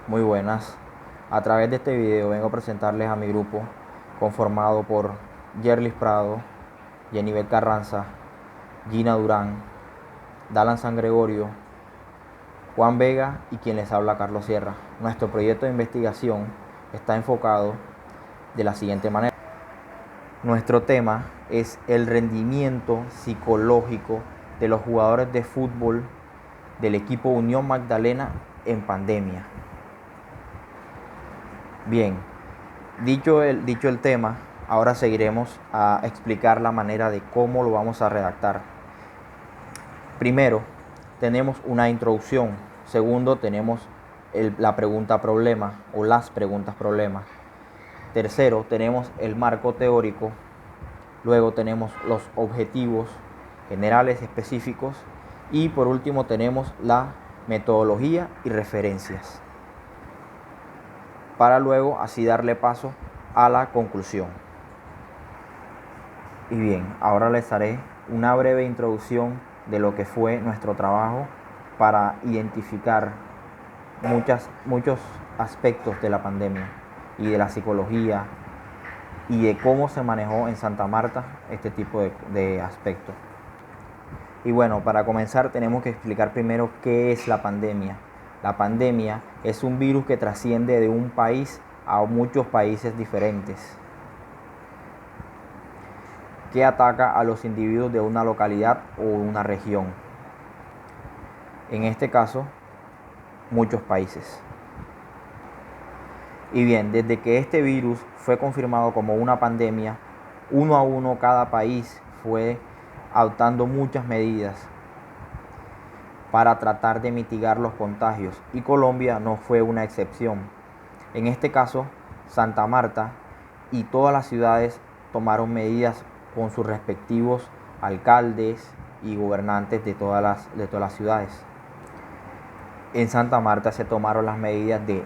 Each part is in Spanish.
Muy buenas. A través de este video vengo a presentarles a mi grupo conformado por Yerlis Prado, Jenibet Carranza, Gina Durán, Dalan San Gregorio, Juan Vega y quien les habla, Carlos Sierra. Nuestro proyecto de investigación está enfocado de la siguiente manera. Nuestro tema es el rendimiento psicológico de los jugadores de fútbol del equipo Unión Magdalena en pandemia. Bien, dicho el tema, ahora seguiremos a explicar la manera de cómo lo vamos a redactar. Primero, tenemos una introducción. Segundo, tenemos la pregunta problema o las preguntas problema. Tercero, tenemos el marco teórico. Luego tenemos los objetivos generales específicos. Y por último tenemos la metodología y referencias, para luego así darle paso a la conclusión. Y bien, ahora les haré una breve introducción de lo que fue nuestro trabajo para identificar muchos aspectos de la pandemia y de la psicología y de cómo se manejó en Santa Marta este tipo de aspectos. Y bueno, para comenzar tenemos que explicar primero qué es la pandemia. La pandemia es un virus que trasciende de un país a muchos países diferentes, que ataca a los individuos de una localidad o una región. En este caso, muchos países. Y bien, desde que este virus fue confirmado como una pandemia, uno a uno cada país fue adoptando muchas medidas para tratar de mitigar los contagios, y Colombia no fue una excepción. En este caso, Santa Marta y todas las ciudades tomaron medidas con sus respectivos alcaldes y gobernantes de todas las ciudades. En Santa Marta se tomaron las medidas de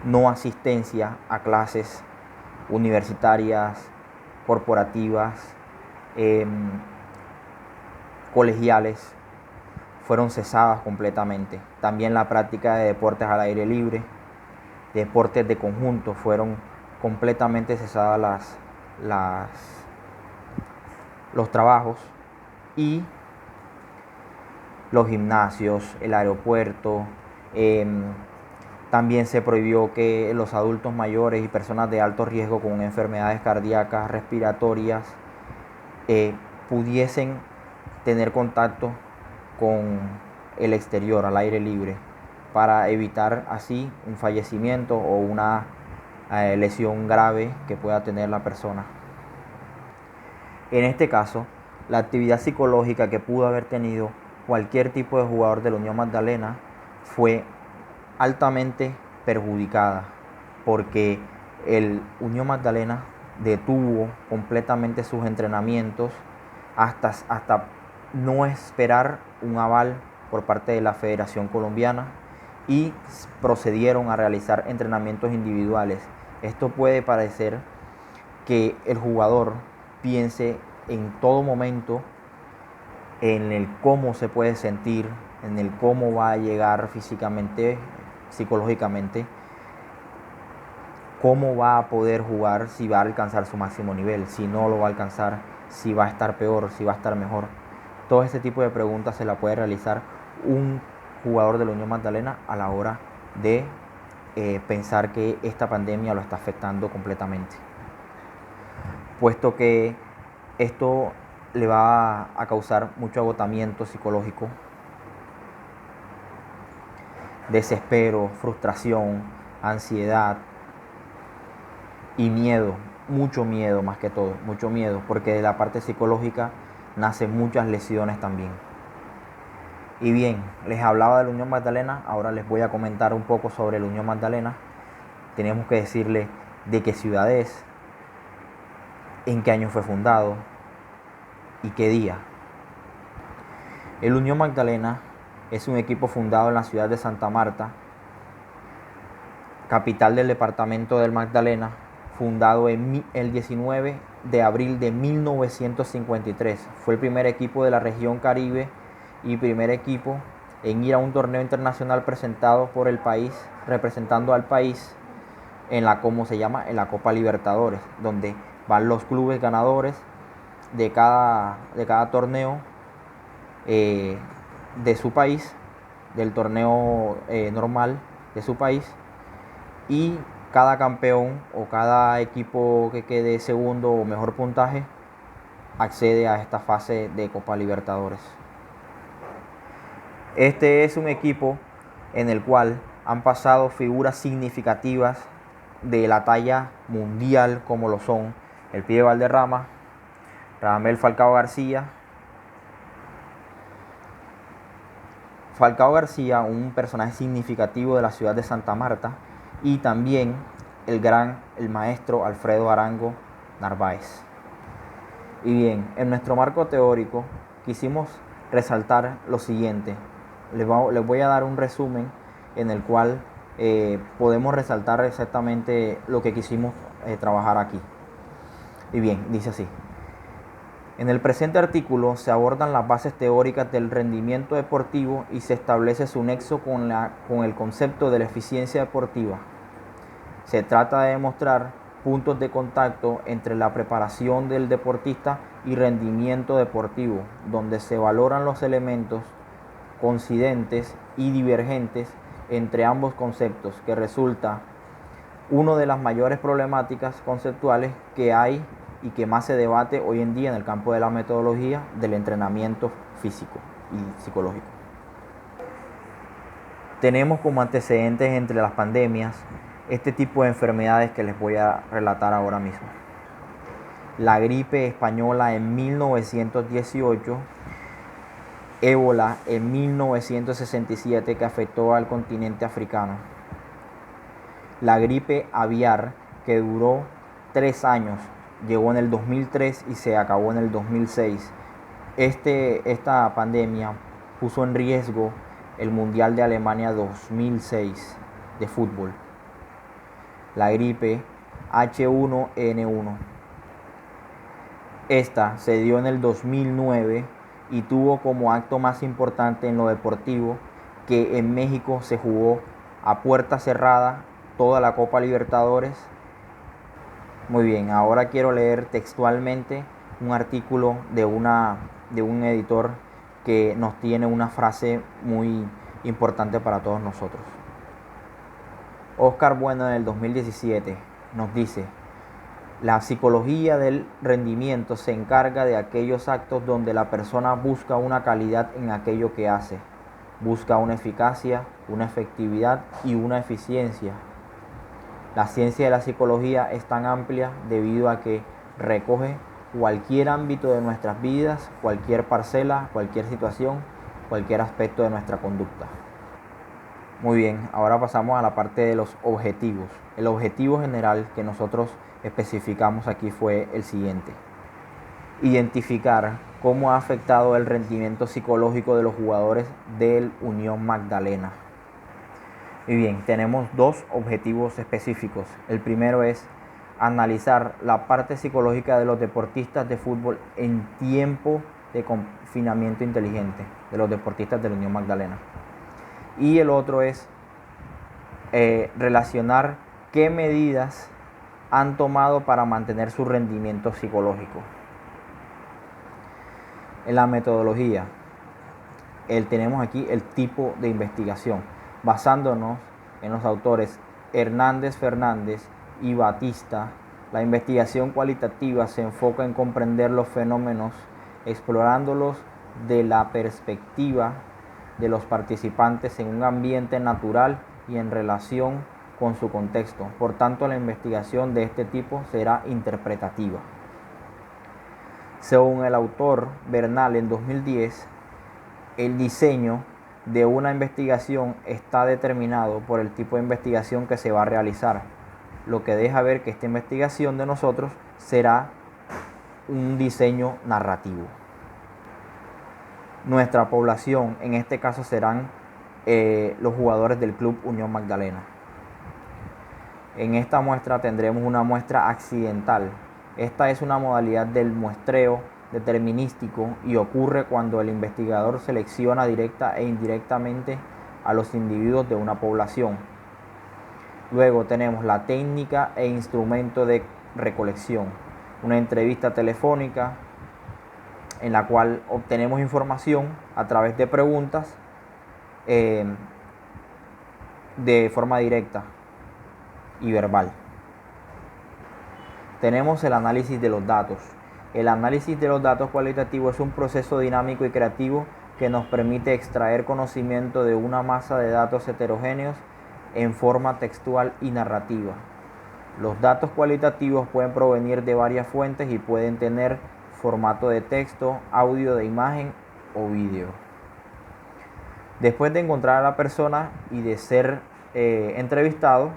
no asistencia a clases universitarias, corporativas, colegiales, fueron cesadas completamente. También la práctica de deportes al aire libre, deportes de conjunto, fueron completamente cesadas los trabajos, y los gimnasios, el aeropuerto. También se prohibió que los adultos mayores y personas de alto riesgo con enfermedades cardíacas, respiratorias, pudiesen tener contacto con el exterior, al aire libre, para evitar así un fallecimiento o una lesión grave que pueda tener la persona. En este caso, la actividad psicológica que pudo haber tenido cualquier tipo de jugador de la Unión Magdalena fue altamente perjudicada, porque el Unión Magdalena detuvo completamente sus entrenamientos hasta no esperar un aval por parte de la Federación Colombiana, y procedieron a realizar entrenamientos individuales. Esto puede parecer que el jugador piense en todo momento en el cómo se puede sentir, en el cómo va a llegar físicamente, psicológicamente, cómo va a poder jugar, si va a alcanzar su máximo nivel, si no lo va a alcanzar, si va a estar peor, si va a estar mejor. Todo este tipo de preguntas se la puede realizar un jugador de la Unión Magdalena a la hora de pensar que esta pandemia lo está afectando completamente, puesto que esto le va a causar mucho agotamiento psicológico, desespero, frustración, ansiedad y miedo, mucho miedo, más que todo, mucho miedo, porque de la parte psicológica nacen muchas lesiones también. Y bien, les hablaba de la Unión Magdalena, ahora les voy a comentar un poco sobre la Unión Magdalena. Tenemos que decirle de qué ciudad es, en qué año fue fundado y qué día. El Unión Magdalena es un equipo fundado en la ciudad de Santa Marta, capital del departamento del Magdalena, fundado el 19 de abril de 1953. Fue el primer equipo de la región Caribe y primer equipo en ir a un torneo internacional presentado por el país, representando al país en la, como se llama, en la Copa Libertadores, donde van los clubes ganadores de cada torneo de su país, del torneo normal de su país, y cada campeón o cada equipo que quede segundo o mejor puntaje accede a esta fase de Copa Libertadores. Este es un equipo en el cual han pasado figuras significativas de la talla mundial, como lo son el Pibe Valderrama, Radamel Falcao García, un personaje significativo de la ciudad de Santa Marta, y también el maestro Alfredo Arango Narváez. Y bien, en nuestro marco teórico quisimos resaltar lo siguiente. Les voy a dar un resumen en el cual podemos resaltar exactamente lo que quisimos trabajar aquí. Y bien, dice así. En el presente artículo se abordan las bases teóricas del rendimiento deportivo y se establece su nexo con el concepto de la eficiencia deportiva. Se trata de demostrar puntos de contacto entre la preparación del deportista y rendimiento deportivo, donde se valoran los elementos coincidentes y divergentes entre ambos conceptos, que resulta una de las mayores problemáticas conceptuales que hay y que más se debate hoy en día en el campo de la metodología del entrenamiento físico y psicológico. Tenemos como antecedentes entre las pandemias este tipo de enfermedades que les voy a relatar ahora mismo. La gripe española en 1918, ébola en 1967 que afectó al continente africano, la gripe aviar que duró 3 años, llegó en el 2003 y se acabó en el 2006. Esta pandemia puso en riesgo el Mundial de Alemania 2006 de fútbol. La gripe H1N1. Esta se dio en el 2009 y tuvo como acto más importante en lo deportivo que en México se jugó a puerta cerrada toda la Copa Libertadores. Muy bien, ahora quiero leer textualmente un artículo de un editor que nos tiene una frase muy importante para todos nosotros. Oscar Bueno en el 2017 nos dice: la psicología del rendimiento se encarga de aquellos actos donde la persona busca una calidad en aquello que hace, busca una eficacia, una efectividad y una eficiencia. La ciencia de la psicología es tan amplia debido a que recoge cualquier ámbito de nuestras vidas, cualquier parcela, cualquier situación, cualquier aspecto de nuestra conducta. Muy bien, ahora pasamos a la parte de los objetivos. El objetivo general que nosotros especificamos aquí fue el siguiente: identificar cómo ha afectado el rendimiento psicológico de los jugadores del Unión Magdalena. Y bien, tenemos dos objetivos específicos. El primero es analizar la parte psicológica de los deportistas de fútbol en tiempo de confinamiento inteligente, de los deportistas de la Unión Magdalena. Y el otro es relacionar qué medidas han tomado para mantener su rendimiento psicológico. En la metodología, tenemos aquí el tipo de investigación, basándonos en los autores Hernández Fernández y Batista. La investigación cualitativa se enfoca en comprender los fenómenos, explorándolos de la perspectiva de los participantes en un ambiente natural y en relación con su contexto. Por tanto, la investigación de este tipo será interpretativa. Según el autor Bernal en 2010, el diseño de una investigación está determinado por el tipo de investigación que se va a realizar, lo que deja ver que esta investigación de nosotros será un diseño narrativo. Nuestra población en este caso serán los jugadores del Club Unión Magdalena. En esta muestra tendremos una muestra accidental. Esta es una modalidad del muestreo determinístico y ocurre cuando el investigador selecciona directa e indirectamente a los individuos de una población. Luego tenemos la técnica e instrumento de recolección, una entrevista telefónica en la cual obtenemos información a través de preguntas de forma directa y verbal. Tenemos el análisis de los datos. El análisis de los datos cualitativos es un proceso dinámico y creativo que nos permite extraer conocimiento de una masa de datos heterogéneos en forma textual y narrativa. Los datos cualitativos pueden provenir de varias fuentes y pueden tener formato de texto, audio, de imagen o vídeo. Después de encontrar a la persona y de ser entrevistado,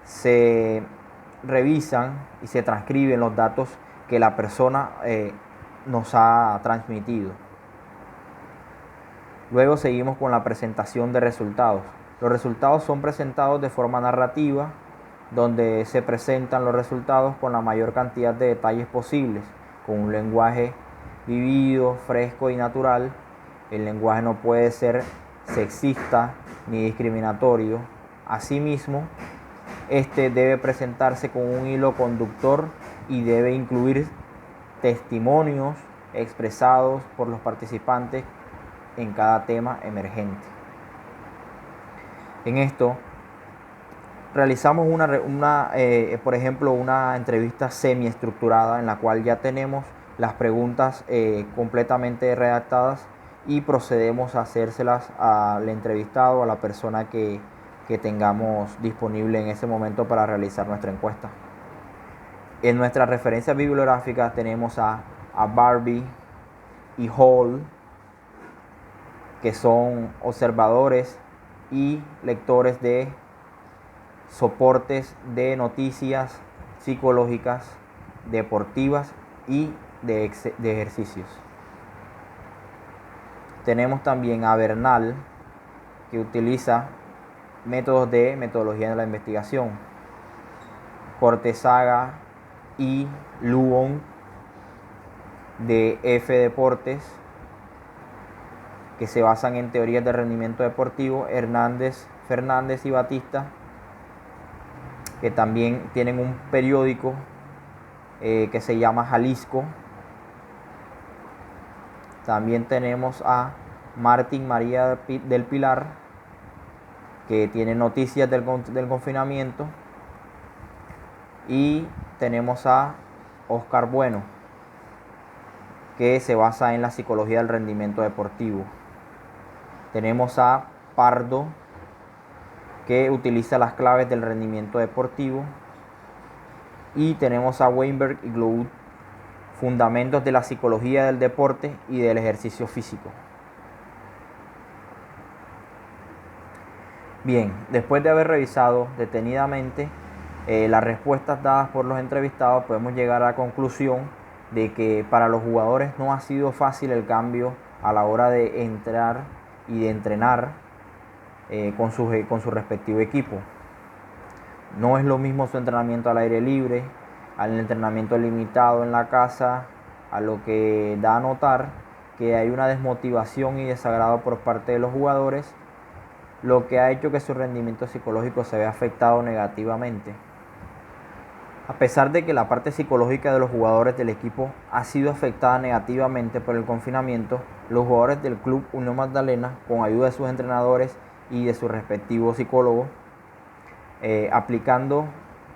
se revisan y se transcriben los datos que la persona nos ha transmitido. Luego seguimos con la presentación de resultados. Los resultados son presentados de forma narrativa, donde se presentan los resultados con la mayor cantidad de detalles posibles, con un lenguaje vivido, fresco y natural. El lenguaje no puede ser sexista ni discriminatorio. Asimismo, este debe presentarse con un hilo conductor y debe incluir testimonios expresados por los participantes en cada tema emergente. En esto realizamos por ejemplo, una entrevista semiestructurada en la cual ya tenemos las preguntas completamente redactadas y procedemos a hacérselas al entrevistado, a la persona que tengamos disponible en ese momento para realizar nuestra encuesta. En nuestras referencias bibliográficas tenemos a Barbie y Hall, que son observadores y lectores de soportes de noticias psicológicas, deportivas y de ejercicios. Tenemos también a Bernal, que utiliza métodos de metodología de la investigación. Cortezaga y Luong de F Deportes, que se basan en teorías de rendimiento deportivo. Fernández y Batista, que también tienen un periódico que se llama Jalisco. También tenemos a Martín María del Pilar, que tiene noticias del confinamiento. Y tenemos a Oscar Bueno, que se basa en la psicología del rendimiento deportivo. Tenemos a Pardo, que utiliza las claves del rendimiento deportivo. Y tenemos a Weinberg y Gloud, fundamentos de la psicología del deporte y del ejercicio físico. Bien, después de haber revisado detenidamente las respuestas dadas por los entrevistados, podemos llegar a la conclusión de que para los jugadores no ha sido fácil el cambio a la hora de entrar y de entrenar con su respectivo equipo. No es lo mismo su entrenamiento al aire libre, al entrenamiento limitado en la casa, a lo que da a notar que hay una desmotivación y desagrado por parte de los jugadores, lo que ha hecho que su rendimiento psicológico se vea afectado negativamente. A pesar de que la parte psicológica de los jugadores del equipo ha sido afectada negativamente por el confinamiento, los jugadores del Club Unión Magdalena, con ayuda de sus entrenadores y de sus respectivos psicólogos, aplicando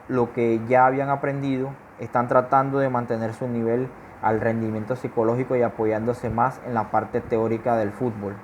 lo que ya habían aprendido, están tratando de mantener su nivel al rendimiento psicológico y apoyándose más en la parte teórica del fútbol.